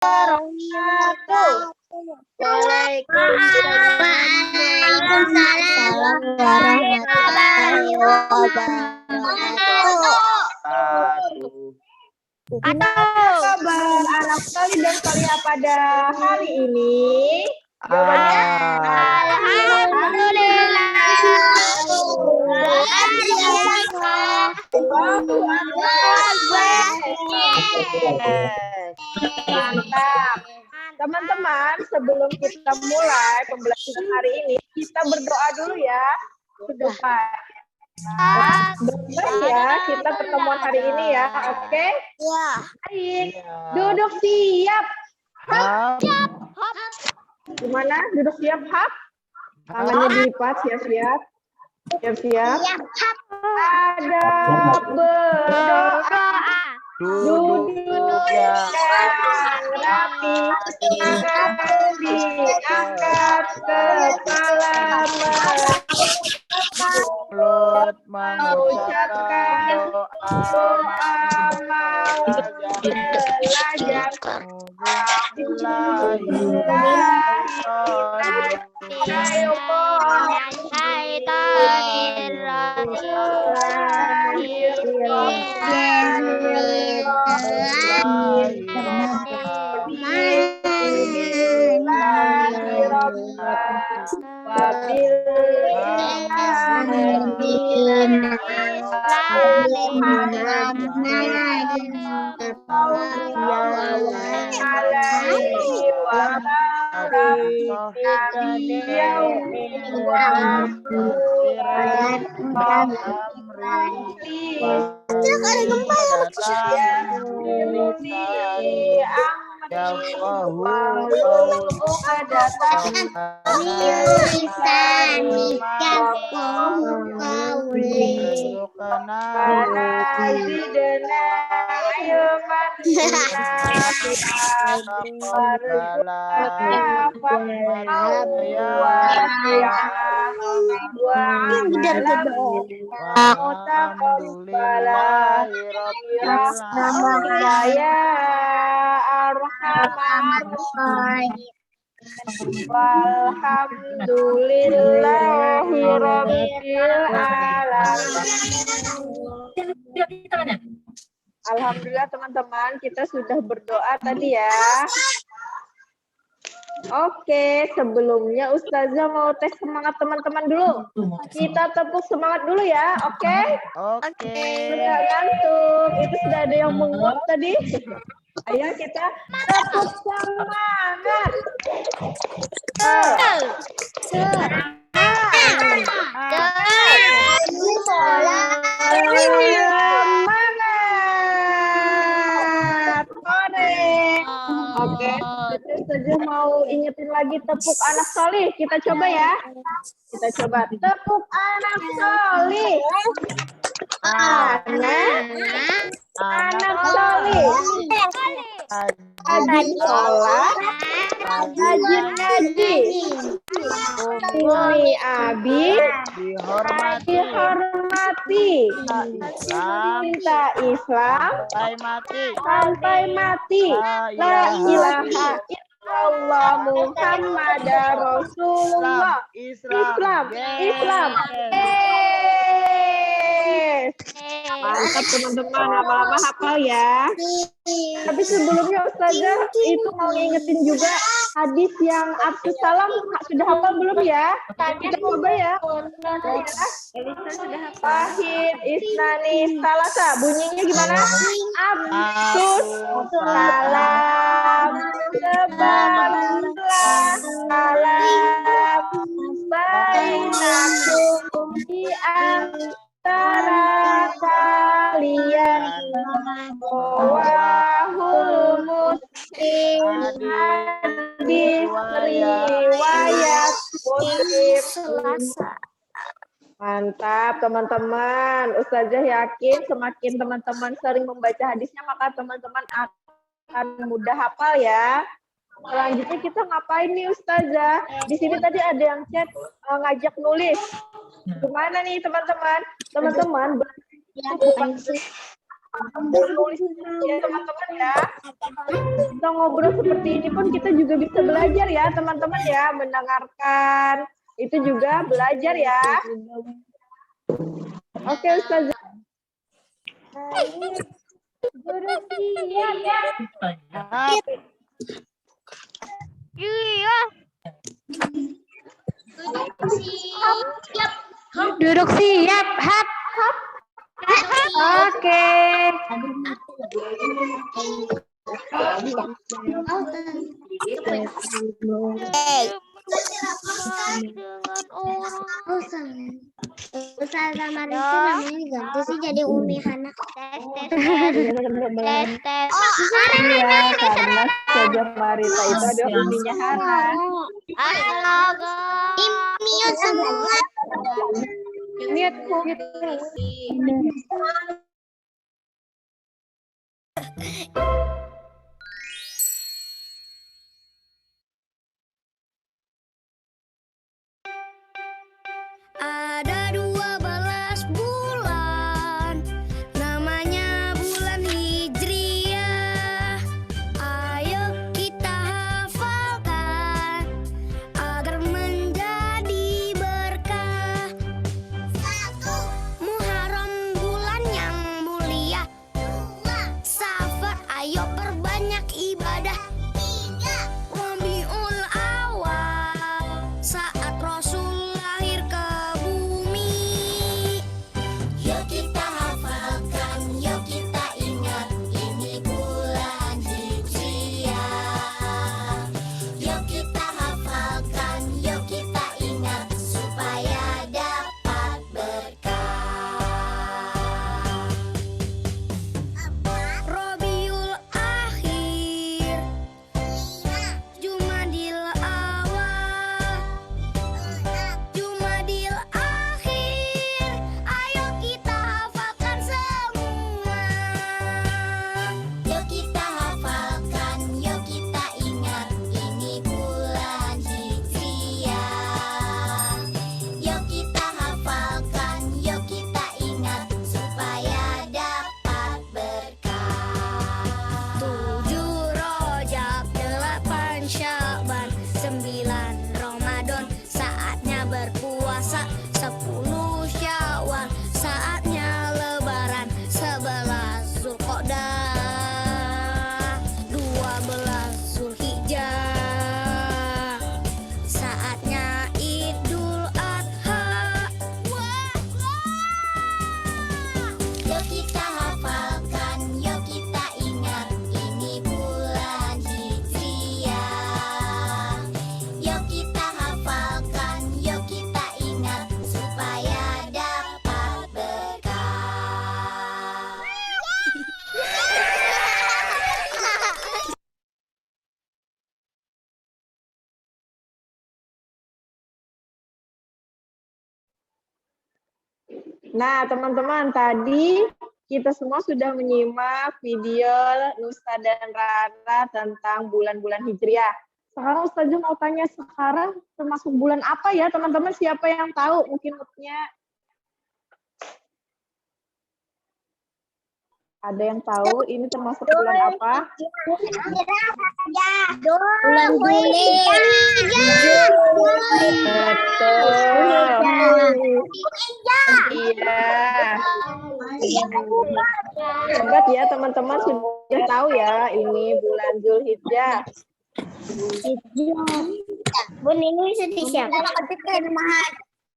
wabarakatuh. Waalaikumsalam warahmatullahi wabarakatuh. Gimana kabar anak sekali dan Solia pada hari ini? Jawabannya? Alhamdulillah. Mantap. Teman-teman, sebelum kita mulai pembelajaran hari ini, kita berdoa dulu ya. Berdoa ya, kita pertemuan hari ini ya, oke? Ya. Baik, duduk siap. Siap. Gimana? Duduk siap, hap? Tangannya dilipat, siap-siap. Siap-siap. Ada berdoa. Duduk yang rapi, diangkat kepala, mengucapkan doa mau belajar. Alhamdulillah teman-teman, kita sudah berdoa tadi ya. Oke, sebelumnya Ustazah mau tes semangat teman-teman dulu. Kita tepuk semangat dulu ya, oke? Oke. Sudah ngantuk, itu sudah ada yang menguap tadi. Ayo kita tepuk semangat. Oke, saja mau ingetin lagi tepuk anak solih. Kita coba ya. Kita coba tepuk anak solih. Anak solih. Rajin sholat, rajin ngaji. Umi abi dihormati. Cinta Islam sampai mati. La ilaha illallah Muhammadar Rasulullah. Islam. Mantap teman-teman, lama-lama hafal ya. Tapi sebelumnya Ustazah itu mau ngingetin juga hadis yang Abdus Salam sudah hafal belum ya? Kita coba ya. Elisa sudah hafal. Wahid Isnani Salasa. Bunyinya gimana? Abdus Salam. Sebarlah salam bainakum di antara kalian. Wahul Muslim hadis riwayat Muslim. Mantap teman-teman. Ustazah yakin semakin teman-teman sering membaca hadisnya maka teman-teman akan mudah hafal ya. Selanjutnya kita ngapain nih Ustazah? Di sini tadi ada yang chat ngajak nulis. Gimana nih teman-teman? Teman-teman Tulis ya teman-teman ya. Kita ngobrol seperti ini pun kita juga bisa belajar ya teman-teman ya, mendengarkan itu juga belajar ya. Oke Ustazah. Guru siap. Iya. Duduk siap, hap. Oke. Dengan orang. Ustazah Marin itu namanya diganti sih jadi Umi Hana. Iya, karena Ustazah Marita itu ada uminya Hana. Astaga. Mute semua. Mute. Ada 12 bulan, namanya bulan Hijriah. Ayo kita hafalkan agar menjadi berkah. 1. Muharram bulan yang mulia. 2. Safar, ayo perbanyak ibadah. 3. Rabiul Awal, saat Rasul lahir ke bumi. Yuk kita hafalkan, yuk kita ingat, ini bulan Hijriah. Yuk kita hafalkan, yuk kita ingat, supaya dapat berkah. Rabiul Akhir, Jumadil Awal, Jumadil Akhir, ayo kita hafalkan semua. Yuk kita hafalkan, yuk kita ingat, ini bulan Hijriah. Yuk kita hafalkan, yuk kita ingat, supaya dapat berkah. 7 Rajab, 8 Syaban, 9 Ramadan, saatnya berpuasa. 10 Syawal, saatnya lebaran. 11 Zulqa'dah, 12 Zulhijjah, saatnya Idul Adha. Yuk kita hafalkan, yuk kita ingat, ini bulan Hijriah. Yuk kita hafalkan, yuk kita ingat, supaya dapat berkah. Nah, teman-teman, tadi kita semua sudah menyimak video Nusa dan Rara tentang bulan-bulan Hijriah. Sekarang Ustazah mau tanya, sekarang termasuk bulan apa ya, teman-teman? Siapa yang tahu? Mungkin moodnya ada yang tahu ini termasuk bulan apa? Bulan Juli. Iya. Hebat ya teman-teman, sudah tahu ya ini bulan Zulhijjah. Bun, ini sedih siapa?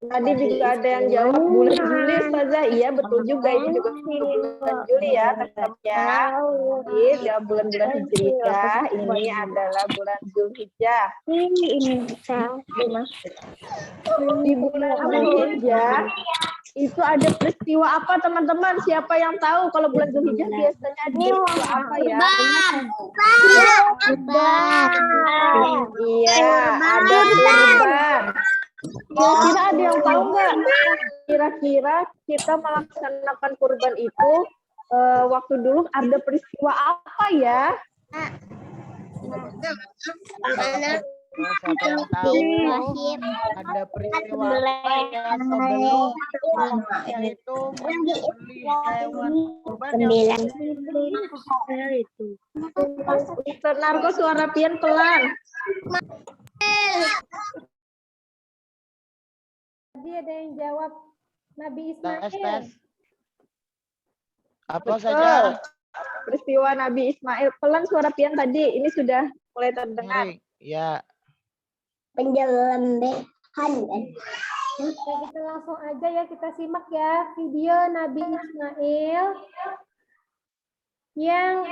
Tadi juga ada yang jawab bulan Juli, Ustazah. Iya, betul juga. Ini juga bulan Juli ya, teman-teman ya. Jadi, dalam bulan-bulan Hijriah, ini adalah bulan Zulhijjah. Di bulan Zulhijjah, itu ada peristiwa apa, teman-teman? Siapa yang tahu kalau bulan Zulhijjah biasanya ada peristiwa apa ya? Iya, ada kurban. Kira-kira ada yang tahu nggak? Kira-kira kita melaksanakan kurban itu waktu dulu ada peristiwa apa ya? Ayo siapa yang tahu ada peristiwa apa ya sebelum yaitu menyembelih hewan kurban yang Ustaz Narko suara pian pelan. Tadi ada yang jawab Nabi tes Ismail. apa Betul. saja Peristiwa Nabi Ismail. Pelan suara pian tadi. Ini sudah mulai terdengar. miring ya. Penjelasan. Oke, kita langsung aja ya, kita simak ya video Nabi Ismail yang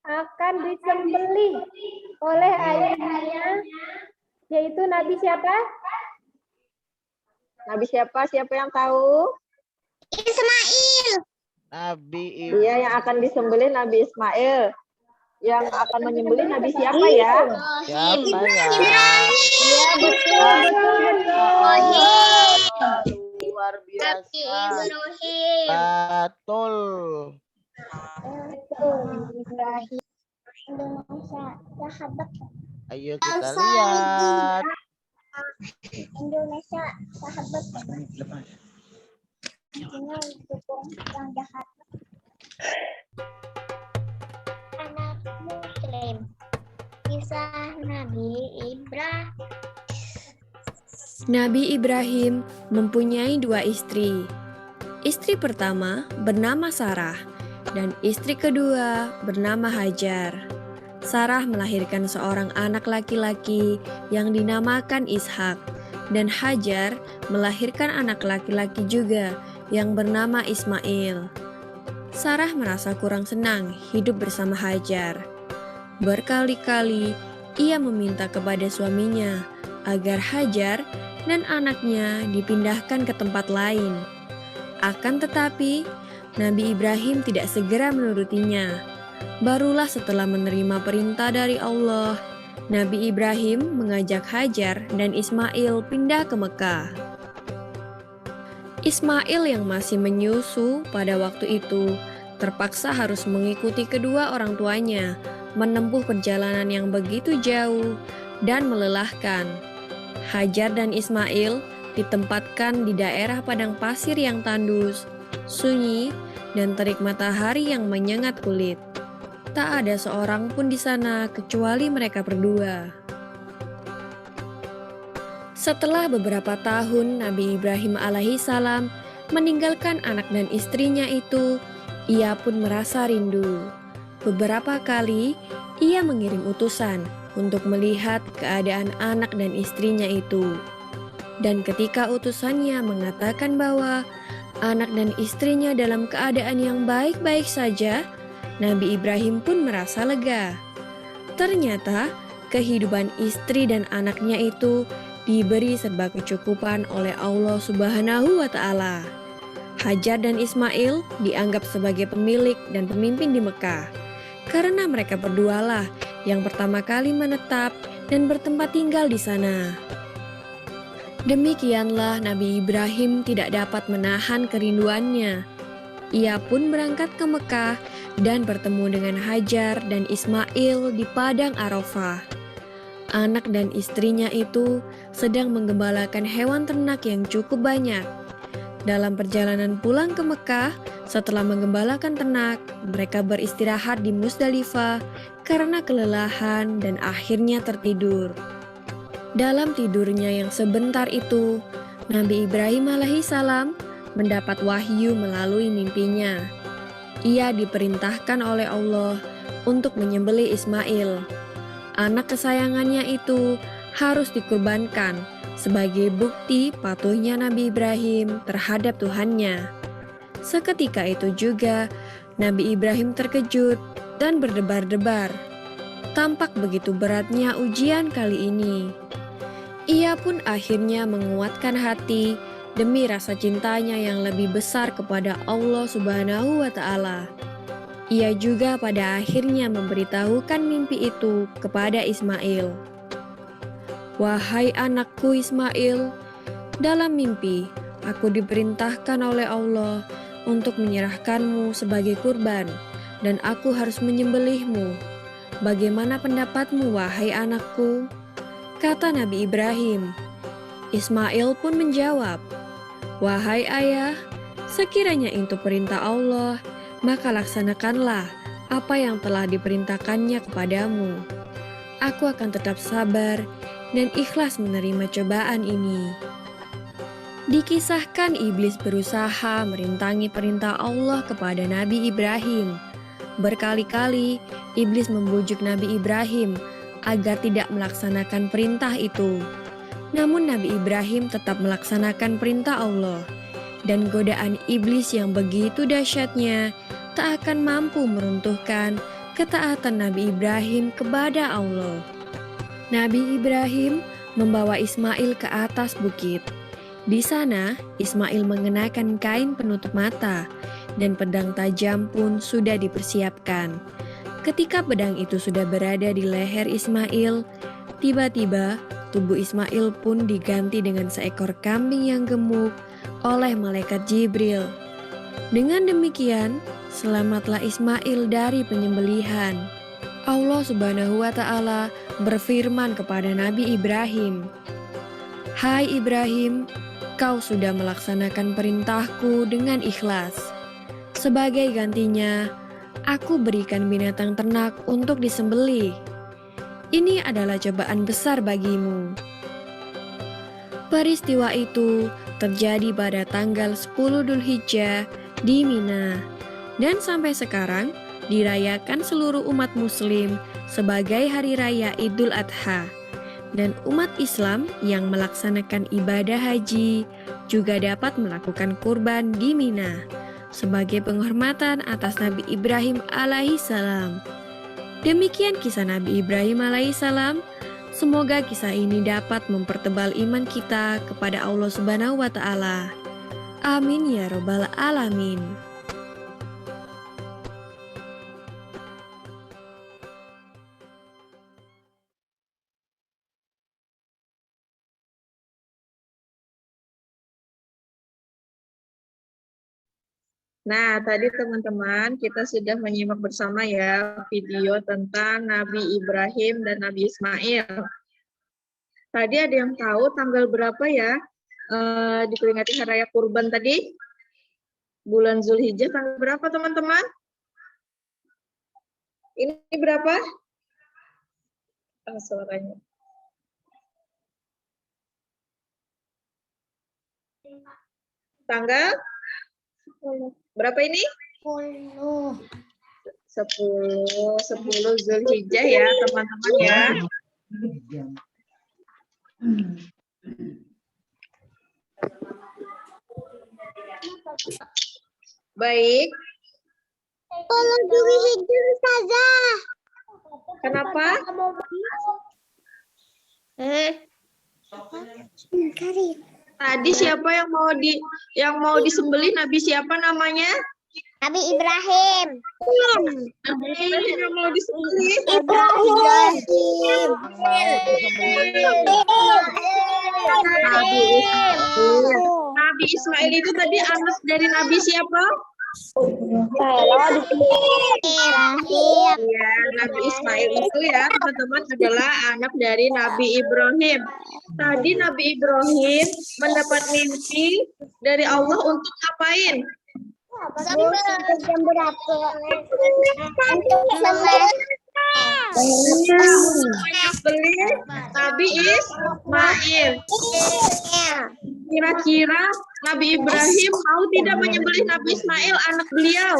akan disembelih oleh ayahnya, yaitu Nabi siapa? Nabi siapa? Siapa yang tahu? Ismail. Nabi Iya, yang akan disembelih Nabi Ismail. Yang akan menyembelih Nabi siapa ya? siapa ya? Iya, betul. Luar biasa. Ibrahim. Betul. Indonesia sahabat. Ayo kita lihat. Indonesia sahabat. Jangan dukung yang jahat. Anak Muslim. Kisah Nabi Ibrahim. Nabi Ibrahim mempunyai 2 istri. Istri pertama bernama Sarah dan istri kedua bernama Hajar. Sarah melahirkan seorang anak laki-laki yang dinamakan Ishak dan Hajar melahirkan anak laki-laki juga yang bernama Ismail. Sarah merasa kurang senang hidup bersama Hajar. Berkali-kali ia meminta kepada suaminya agar Hajar dan anaknya dipindahkan ke tempat lain. Akan tetapi, Nabi Ibrahim tidak segera menurutinya. Barulah setelah menerima perintah dari Allah, Nabi Ibrahim mengajak Hajar dan Ismail pindah ke Mekah. Ismail yang masih menyusu pada waktu itu terpaksa harus mengikuti kedua orang tuanya menempuh perjalanan yang begitu jauh dan melelahkan. Hajar dan Ismail ditempatkan di daerah padang pasir yang tandus, sunyi, dan terik matahari yang menyengat kulit. Tak ada seorang pun di sana kecuali mereka berdua. Setelah beberapa tahun Nabi Ibrahim alaihissalam meninggalkan anak dan istrinya itu, ia pun merasa rindu. Beberapa kali ia mengirim utusan untuk melihat keadaan anak dan istrinya itu. Dan ketika utusannya mengatakan bahwa anak dan istrinya dalam keadaan yang baik-baik saja, Nabi Ibrahim pun merasa lega. Ternyata kehidupan istri dan anaknya itu diberi serba kecukupan oleh Allah Subhanahu wa Ta'ala. Hajar dan Ismail dianggap sebagai pemilik dan pemimpin di Mekah, karena mereka berdualah yang pertama kali menetap dan bertempat tinggal di sana. Demikianlah Nabi Ibrahim tidak dapat menahan kerinduannya. Ia pun berangkat ke Mekah dan bertemu dengan Hajar dan Ismail di padang Arafah. Anak dan istrinya itu sedang menggembalakan hewan ternak yang cukup banyak. Dalam perjalanan pulang ke Mekah, setelah menggembalakan ternak, mereka beristirahat di Musdalifah karena kelelahan dan akhirnya tertidur. Dalam tidurnya yang sebentar itu, Nabi Ibrahim alaihissalam mendapat wahyu melalui mimpinya. Ia diperintahkan oleh Allah untuk menyembelih Ismail. Anak kesayangannya itu harus dikurbankan sebagai bukti patuhnya Nabi Ibrahim terhadap Tuhannya. Seketika itu juga Nabi Ibrahim terkejut dan berdebar-debar. Tampak begitu beratnya ujian kali ini. Ia pun akhirnya menguatkan hati demi rasa cintanya yang lebih besar kepada Allah Subhanahu wa Ta'ala. Ia juga pada akhirnya memberitahukan mimpi itu kepada Ismail. "Wahai anakku Ismail, dalam mimpi aku diperintahkan oleh Allah untuk menyerahkanmu sebagai kurban, dan aku harus menyembelihmu. Bagaimana pendapatmu, wahai anakku?" kata Nabi Ibrahim. Ismail pun menjawab, "Wahai ayah, sekiranya itu perintah Allah, maka laksanakanlah apa yang telah diperintahkannya kepadamu. Aku akan tetap sabar dan ikhlas menerima cobaan ini." Dikisahkan iblis berusaha merintangi perintah Allah kepada Nabi Ibrahim. Berkali-kali iblis membujuk Nabi Ibrahim agar tidak melaksanakan perintah itu. Namun Nabi Ibrahim tetap melaksanakan perintah Allah, dan godaan iblis yang begitu dahsyatnya tak akan mampu meruntuhkan ketaatan Nabi Ibrahim kepada Allah. Nabi Ibrahim membawa Ismail ke atas bukit. Di sana, Ismail mengenakan kain penutup mata, dan pedang tajam pun sudah dipersiapkan. Ketika pedang itu sudah berada di leher Ismail, tiba-tiba tubuh Ismail pun diganti dengan seekor kambing yang gemuk oleh malaikat Jibril. Dengan demikian, selamatlah Ismail dari penyembelihan. Allah Subhanahu wa Ta'ala berfirman kepada Nabi Ibrahim, "Hai Ibrahim, kau sudah melaksanakan perintahku dengan ikhlas. Sebagai gantinya, aku berikan binatang ternak untuk disembelih. Ini adalah cobaan besar bagimu." Peristiwa itu terjadi pada tanggal 10 Dzulhijjah di Mina, dan sampai sekarang dirayakan seluruh umat muslim sebagai hari raya Idul Adha. Dan umat Islam yang melaksanakan ibadah haji juga dapat melakukan kurban di Mina sebagai penghormatan atas Nabi Ibrahim alaihissalam. Demikian kisah Nabi Ibrahim alaihissalam. Semoga kisah ini dapat mempertebal iman kita kepada Allah Subhanahu wa Ta'ala. Amin ya Rabbal Alamin. Nah, tadi teman-teman kita sudah menyimak bersama ya video tentang Nabi Ibrahim dan Nabi Ismail. Tadi ada yang tahu tanggal berapa ya diperingati Hari Raya Kurban tadi? Bulan Zulhijjah tanggal berapa teman-teman? Ini berapa? Suaranya. Tanggal? Berapa ini? 10 Zulhijjah ya teman-teman ya. Baik. Kalau Zulhijjah saja. Kenapa? Tadi siapa yang mau disembelih? Nabi siapa namanya? Nabi Ibrahim. Nabi Ibrahim yang mau disembelih. Nabi Ismail itu tadi anak dari Nabi siapa? Ya, Nabi Ismail itu ya teman-teman adalah anak dari Nabi Ibrahim. Tadi Nabi Ibrahim mendapat mimpi dari Allah untuk ngapain? Jam berapa? Menyembelih Nabi Ismail. Kira-kira Nabi Ibrahim mau tidak menyembelih Nabi Ismail anak beliau?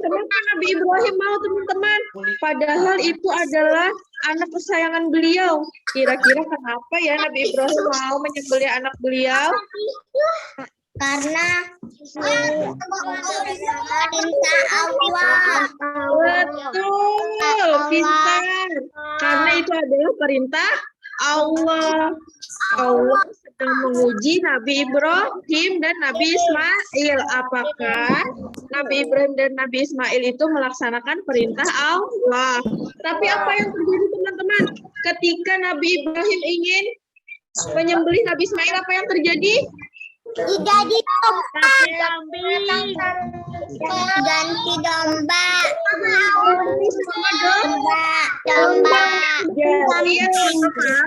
Kenapa Nabi Ibrahim mau teman-teman? Padahal itu adalah anak kesayangan beliau. Kira-kira kenapa ya Nabi Ibrahim mau menyembelih anak beliau? Karena perintah Allah. Betul, pintar. Karena itu adalah perintah Allah. Allah sedang menguji Nabi Ibrahim dan Nabi Ismail. Apakah Nabi Ibrahim dan Nabi Ismail itu melaksanakan perintah Allah? Tapi apa yang terjadi teman-teman? Ketika Nabi Ibrahim ingin menyembelih Nabi Ismail, apa yang terjadi? Jadi ganti domba. Domba. Jadi ya teman-teman,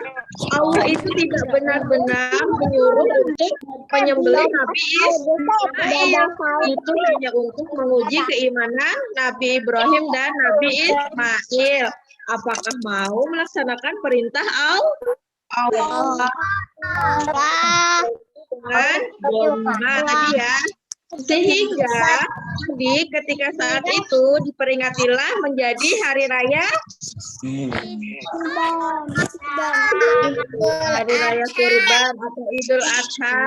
Allah itu tidak benar-benar menyuruh untuk menyembelih Nabi Ismail. Itu hanya untuk menguji keimanan Nabi Ibrahim dan Nabi Ismail. Apakah mau melaksanakan perintah Allah dengan domba tadi ya? Sehingga tadi ketika saat itu diperingatilah menjadi hari raya Kurban atau Idul Adha.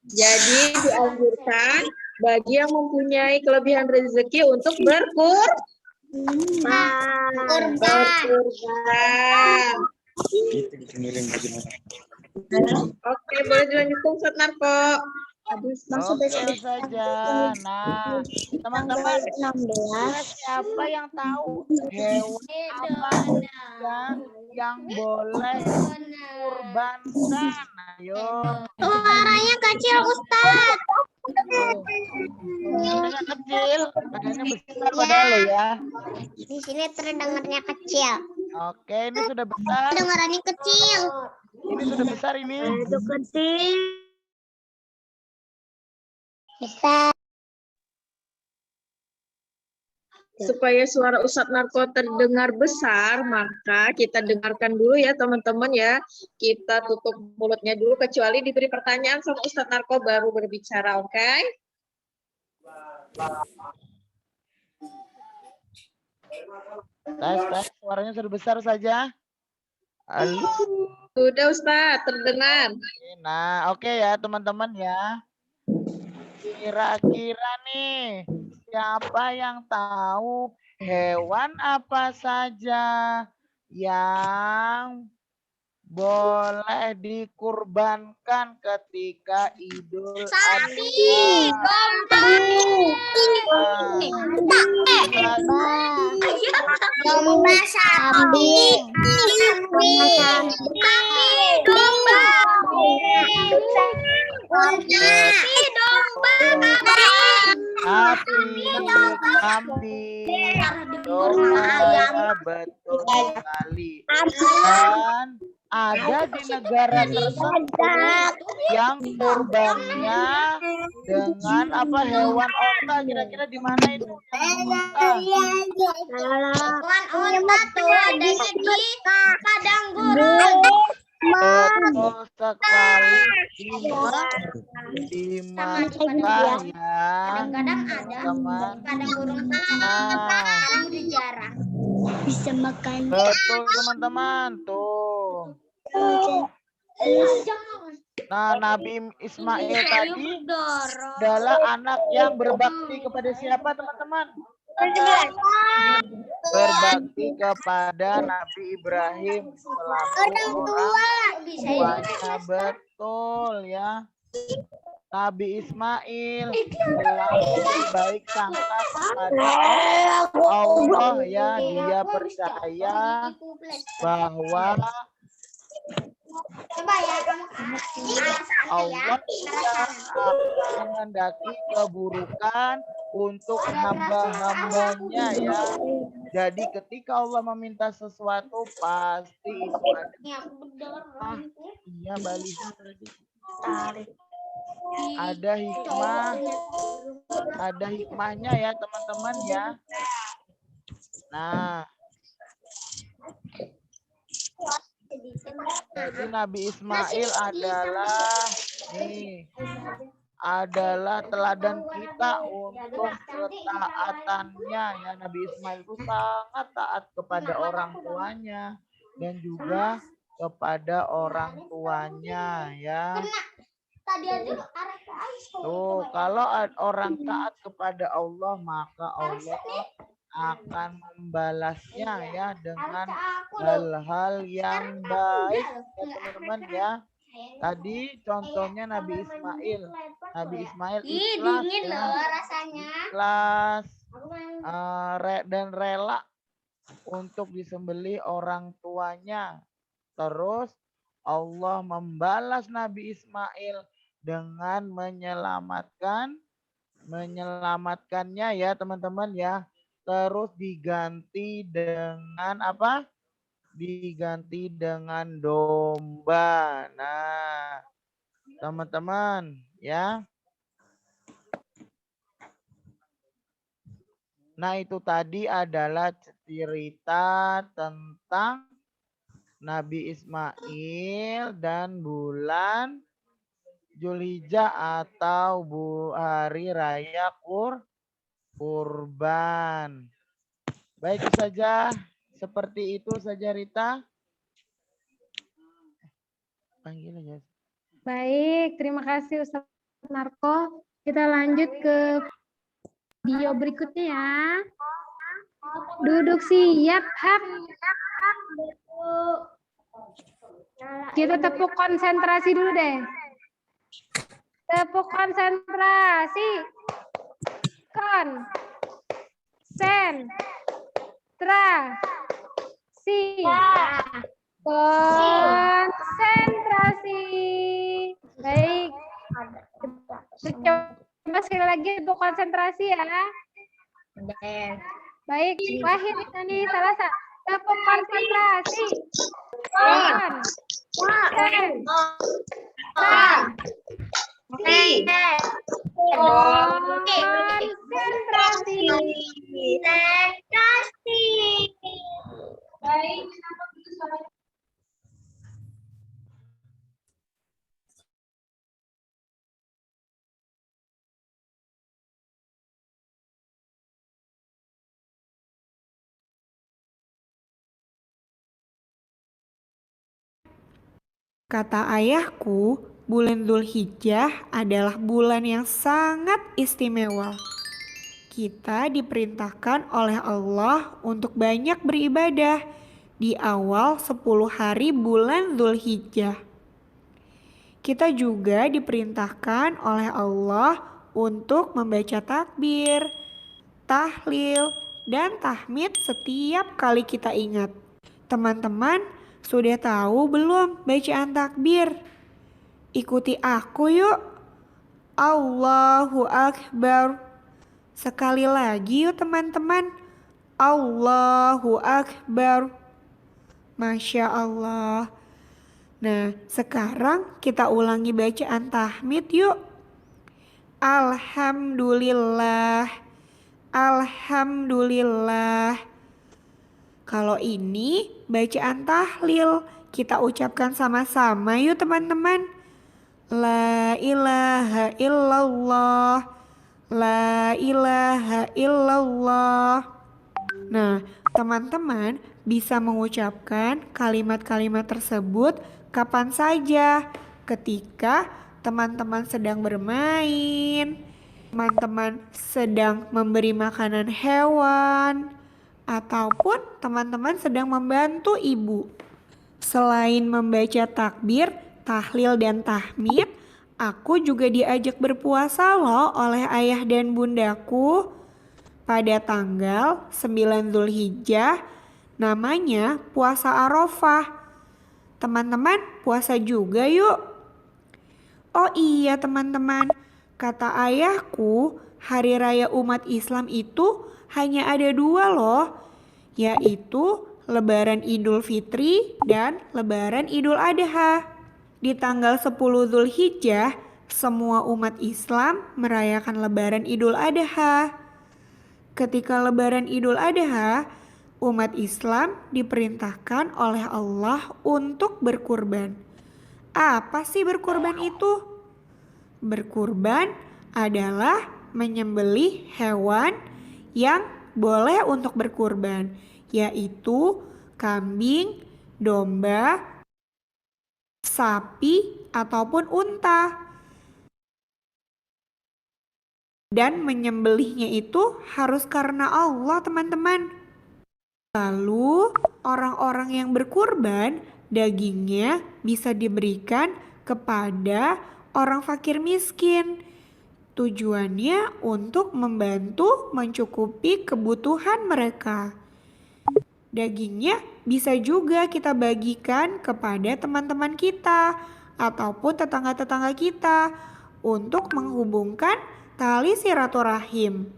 Jadi dianjurkan bagi yang mempunyai kelebihan rezeki untuk berkurban. Oke, boleh dilanjutkan Ustaz Narko. Oke saja. Nah, teman-teman, siapa yang tahu hewan apa yang boleh kurbankan? Ayo. Suaranya kecil, Ustaz. Suaranya kecil, badannya besar padahal lo ya. Di sini terdengarnya kecil. Oke, ini sudah besar. Kedengarannya kecil. Ini sudah besar ini. Itu kecil. Besar. Supaya suara Ustadz Narko terdengar besar, maka kita dengarkan dulu ya teman-teman ya. Kita tutup mulutnya dulu, kecuali diberi pertanyaan sama Ustadz Narko baru berbicara, oke? Tes, suaranya sudah besar saja. Halo. Sudah Ustadz, terdengar. Nah, oke ya teman-teman ya. Kira-kira nih, siapa yang tahu hewan apa saja yang boleh dikurbankan ketika Idul Adha? Domba, sapi, domba, Sapi, kambing, domba, betul sekali. Dan ada di negara tersebut yang kurbannya dengan apa hewan onta, kira-kira di mana itu? hewan onta tuh adanya di padang gurun. Betul sekali. Di Makkah ya. Kadang ada Teman. padang gurun Nah, sekarang udah jarang. Bisa makan. betul teman-teman tuh. Nah, Nabi Ismail tadi adalah anak yang berbakti kepada siapa teman-teman? Berbakti kepada Nabi Ibrahim selaku orang tuanya, betul ya. Nabi Ismail selalu baik sangka kepada Allah ya. Dia percaya bahwa Coba ya kamu Allah akan menghendaki keburukan untuk hamba-hambanya ya. Jadi ketika Allah meminta sesuatu pasti itu iya baliho tadi. Ada hikmahnya ya teman-teman ya. Nah, jadi Nabi Ismail adalah teladan kita untuk ketaatannya ya. Nabi Ismail itu sangat taat kepada orang tuanya dan juga kepada orang tuanya ya. Tuh, kalau orang taat kepada Allah maka Allah akan membalasnya ya dengan hal-hal yang baik ya teman-teman ya. Tadi contohnya Nabi Ismail. Nabi Ismail ikhlas ya. Ikhlas dan rela untuk disembelih orang tuanya. Terus Allah membalas Nabi Ismail dengan menyelamatkannya ya teman-teman ya. terus diganti dengan apa? Diganti dengan domba. Nah, teman-teman ya. Nah, itu tadi adalah cerita tentang Nabi Ismail dan bulan Zulhijjah atau hari raya kurban. Baik saja, seperti itu saja Rita. Panggil aja. Baik, terima kasih Ustaz Narko. Kita lanjut ke video berikutnya ya. Duduk siap, hak. Kita tepuk konsentrasi dulu deh. Tepuk konsentrasi. Konsentrasi. Baik. Coba sekali lagi untuk konsentrasi ya. Baik, Wahid ini salah satu. Tepuk konsentrasi. Konsentrasi. Baik. Kata ayahku, bulan Dzulhijjah adalah bulan yang sangat istimewa. Kita diperintahkan oleh Allah untuk banyak beribadah di awal 10 hari bulan Dzulhijjah. Kita juga diperintahkan oleh Allah untuk membaca takbir, tahlil, dan tahmid setiap kali kita ingat. Teman-teman, sudah tahu belum bacaan takbir? Ikuti aku yuk. Allahu Akbar. Sekali lagi yuk teman-teman. Allahu Akbar. Masya Allah. Nah, sekarang kita ulangi bacaan tahmid yuk. Alhamdulillah. Alhamdulillah. Kalau ini bacaan tahlil, kita ucapkan sama-sama yuk teman-teman. La ilaha illallah. La ilaha illallah. Nah, teman-teman bisa mengucapkan kalimat-kalimat tersebut kapan saja. Ketika teman-teman sedang bermain, teman-teman sedang memberi makanan hewan, ataupun teman-teman sedang membantu ibu. Selain membaca takbir, tahlil, dan tahmid, aku juga diajak berpuasa loh oleh ayah dan bundaku. Pada tanggal 9 Dzulhijjah, namanya puasa Arafah. Teman-teman puasa juga yuk. Oh iya teman-teman, kata ayahku, hari raya umat Islam itu hanya ada 2 loh, yaitu Lebaran Idul Fitri dan Lebaran Idul Adha. Di tanggal 10 Dzulhijjah, semua umat Islam merayakan Lebaran Idul Adha. Ketika Lebaran Idul Adha, umat Islam diperintahkan oleh Allah untuk berkurban. Apa sih berkurban itu? Berkurban adalah menyembelih hewan yang boleh untuk berkurban, yaitu kambing, domba, sapi, ataupun unta. Dan menyembelihnya itu harus karena Allah, teman-teman. Lalu, orang-orang yang berkurban, dagingnya bisa diberikan kepada orang fakir miskin. Tujuannya untuk membantu mencukupi kebutuhan mereka. Dagingnya bisa juga kita bagikan kepada teman-teman kita ataupun tetangga-tetangga kita untuk menghubungkan tali silaturahim.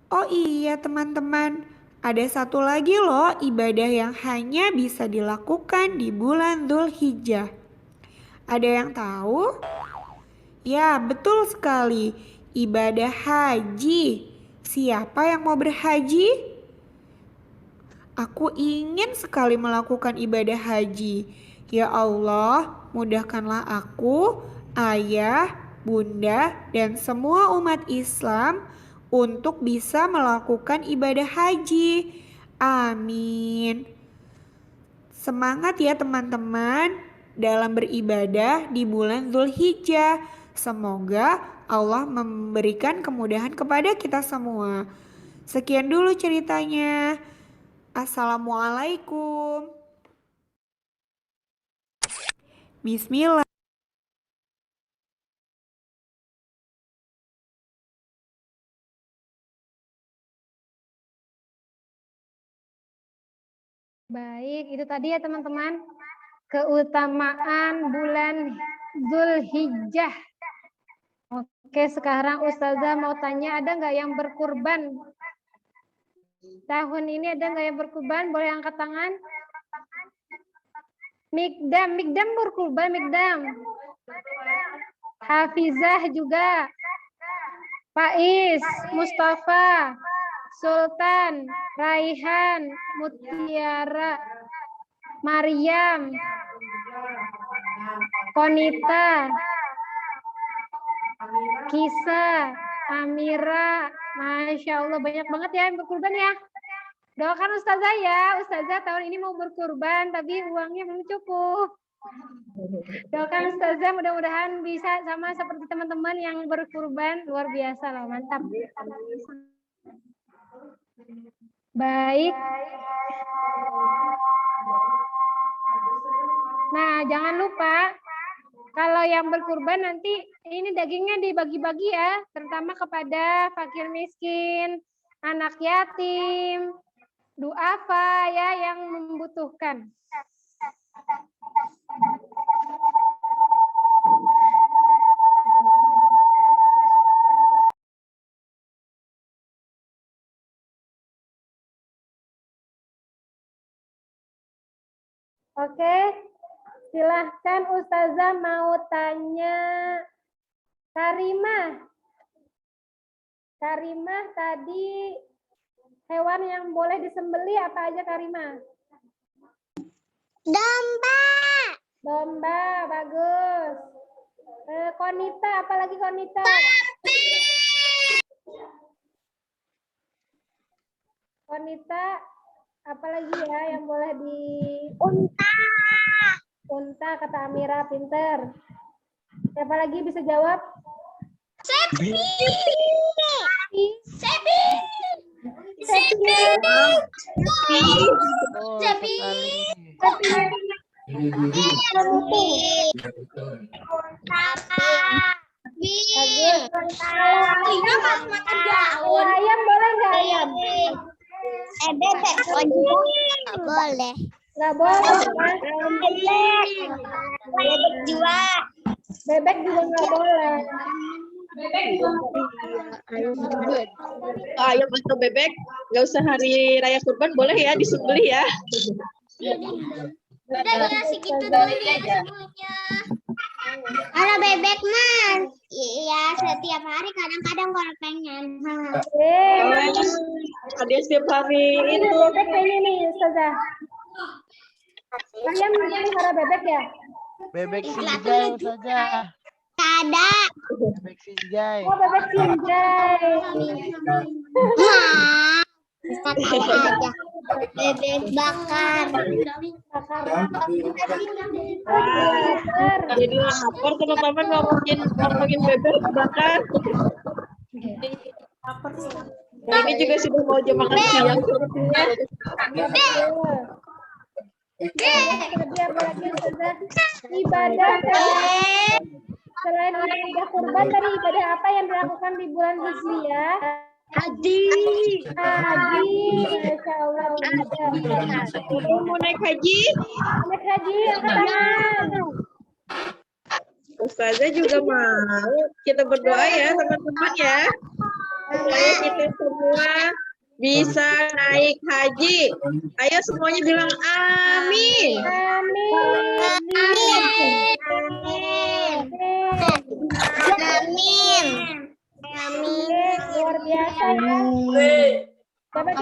Oh iya teman-teman, ada satu lagi loh ibadah yang hanya bisa dilakukan di bulan Dzulhijjah. Ada yang tahu? Ya, betul sekali. Ibadah haji. Siapa yang mau berhaji? Aku ingin sekali melakukan ibadah haji. Ya Allah, mudahkanlah aku, ayah, bunda, dan semua umat Islam untuk bisa melakukan ibadah haji. Amin. Semangat ya teman-teman dalam beribadah di bulan Dzulhijjah. Semoga Allah memberikan kemudahan kepada kita semua. Sekian dulu ceritanya. Assalamualaikum. Bismillah. Baik, itu tadi ya teman-teman, keutamaan bulan Dzulhijjah. Oke, sekarang Ustazah mau tanya, ada nggak yang berkurban? Tahun ini ada nggak yang berkurban? Boleh angkat tangan? Mikdam berkurban, Mikdam. Hafizah juga. Faiz, Mustafa, Sultan, Raihan, Mutiara, Maryam, Konita, Kisa, Amira. Masya Allah, banyak banget ya yang berkurban ya. Doakan Ustazah ya. Ustazah tahun ini mau berkurban, tapi uangnya belum cukup. Doakan Ustazah mudah-mudahan bisa sama seperti teman-teman yang berkurban. Luar biasa loh, mantap. Baik. Nah, jangan lupa kalau yang berkurban nanti ini dagingnya dibagi-bagi ya, terutama kepada fakir miskin, anak yatim, duafa ya yang membutuhkan. Oke, silahkan Ustazah mau tanya Karimah. Karimah tadi hewan yang boleh disembelih apa aja Karimah? Domba. Domba, bagus. Konita, apalagi Konita? Konita, apalagi ya yang boleh di... Unta. Unta, kata Amira, pinter. Siapa lagi bisa jawab? Sepi. Sepi. Oh, Sepi. sekali. Lina pas makan daun. Ayam boleh nggak ayam? Bebek. Nggak boleh. Nggak boleh. Bebek juga. Bebek juga nggak boleh. Ayam atau bebek nggak usah hari raya kurban boleh ya disembelih ya. Udah ya segitu dulu ya sebelumnya. Kalau bebek mah, iya setiap hari kadang-kadang kalau pengen. Ada setiap hari Ini itu. bebek kayaknya nih Ustazah. Ayam melihara bebek ya? Bebek sinjai saja. Ada. Bebek sinjai. Oh, bebek sinjai. Bisa tahu aja. Bebek bakar. Jadi lapar teman-teman ngomongin bebek bakar. Ini juga sudah mau jam makan siang sepertinya. Terlebih apalagi Ustazah? Ibadah selain ibadah kurban tadi ibadah apa yang dilakukan di bulan Hijriah? Haji. Haji, Masya Allah. Mau naik haji? Naik haji, angkat tangan. Ustazah juga mau. Kita berdoa ya teman-teman ya. supaya kita semua bisa naik haji. Ayo semuanya bilang amin. Luar biasa ya. Coba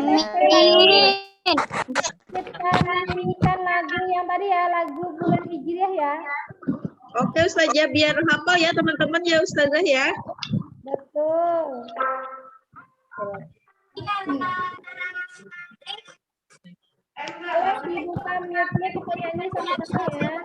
kita nyanyikan lagu yang tadi ya, lagu bulan Hijriah ya. Oke Ustazah, biar hafal ya teman-teman ya Ustazah ya. Betul. Terus dibuka mute-nya, kita nyanyi sama-sama ya.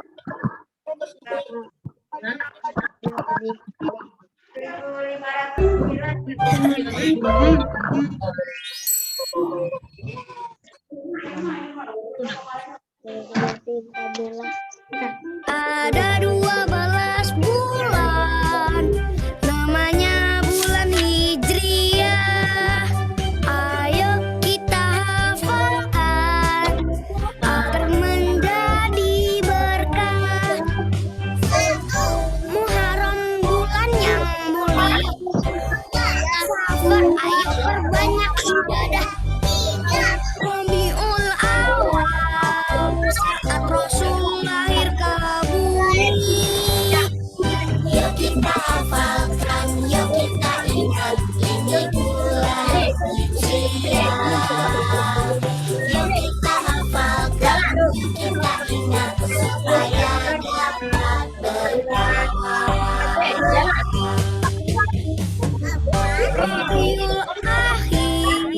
Ada 12 bulan, namanya bulan Hijriah. Ayo kita hafalkan agar menjadi berkah. Muharram bulan yang mulia, sabar ayo perbanyak ibadah. Rabiul Awal, saat Rasul lahir ke bumi. Yuk kita hafalkan, yuk kita ingat, ini bulan Hijriah. Yuk kita hafalkan, yuk kita ingat, supaya dapat berkah. Rabiul Akhir,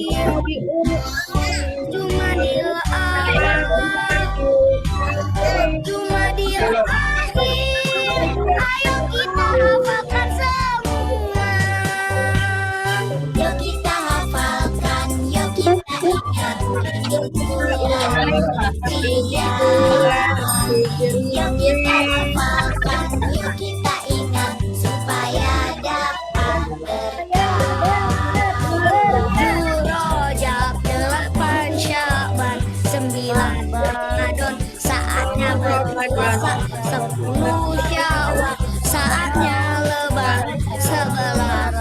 Jumadil Akhir, ayo kita hafalkan semua. Yuk kita hafalkan, yuk kita ingat, ini bulan Hijriah. Yuk kita hafalkan, yuk kita ingat, supaya dapat berkah. 7 Rajab, 8 Syaban, 9 Ramadan, saatnya berpuasa. 10 Syawal, saatnya lebaran. 11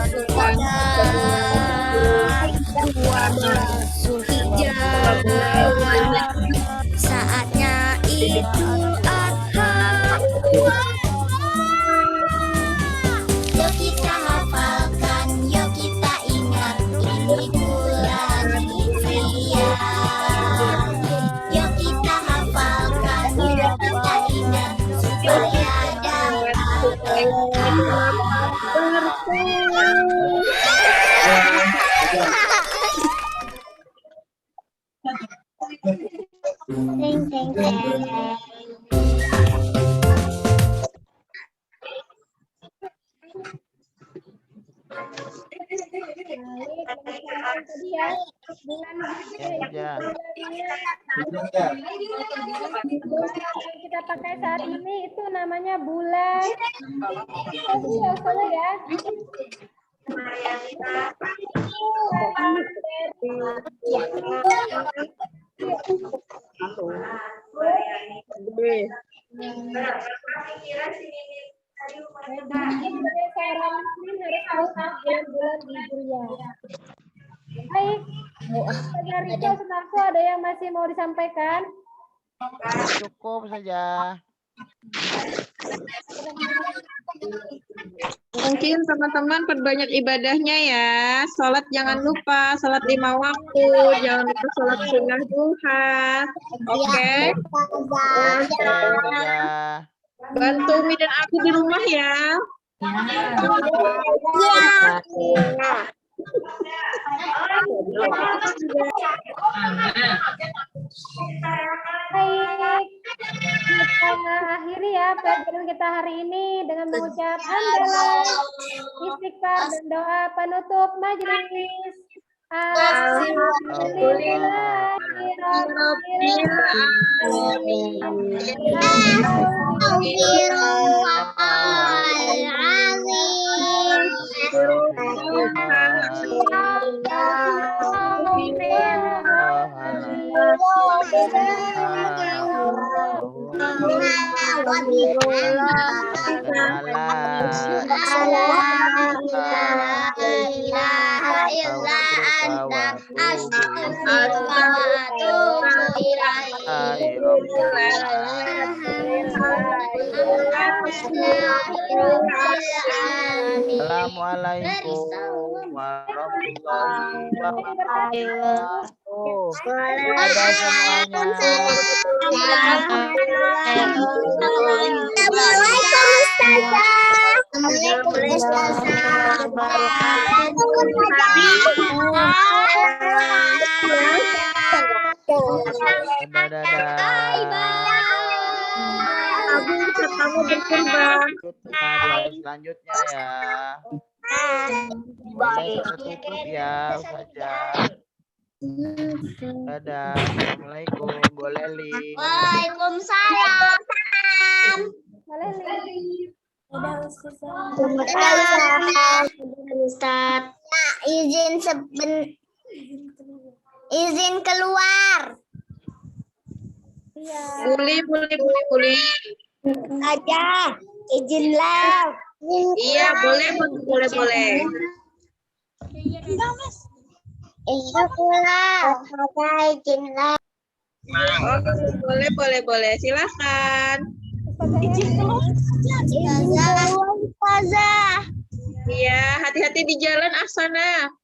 Zulhijjah, 12 Zulhijjah, saatnya Idul Adha. Yuk kita hafalkan, yuk kita ingat, ini bulan Hijriah. Yuk kita hafalkan, yuk kita ingat, supaya dapat berkah. Tadi ya, bulan Hijriah yang kita pakai saat ini itu namanya bulan ya. Seorang muslim harus tahu bulan Hijriah. Baik, Ustazah Rika, Sunarso, ada yang masih mau disampaikan? Cukup saja. Mungkin teman-teman perbanyak ibadahnya ya. Sholat jangan lupa, sholat 5 waktu, jangan lupa sholat sunnah duha. Oke. Bantu Umi dan aku di rumah ya. Baik, kita akhiri ya pelajaran kita hari ini dengan mengucap hamdalah, istighfar dan doa penutup majelis. Assalamualaikum warahmatullahi wabarakatuh. Ada semuanya. Selanjutnya ya. Boleh tutup ya, Ustazah. Dadah. Assalamualaikum. Boleh link. Waalaikumsalam. Ustaz. Nah, izin keluar. Boleh. Aja, izinlah. Iya, boleh. Izinlah. Boleh. Silakan. Ustazah. Iya, hati-hati di jalan, Ahsana.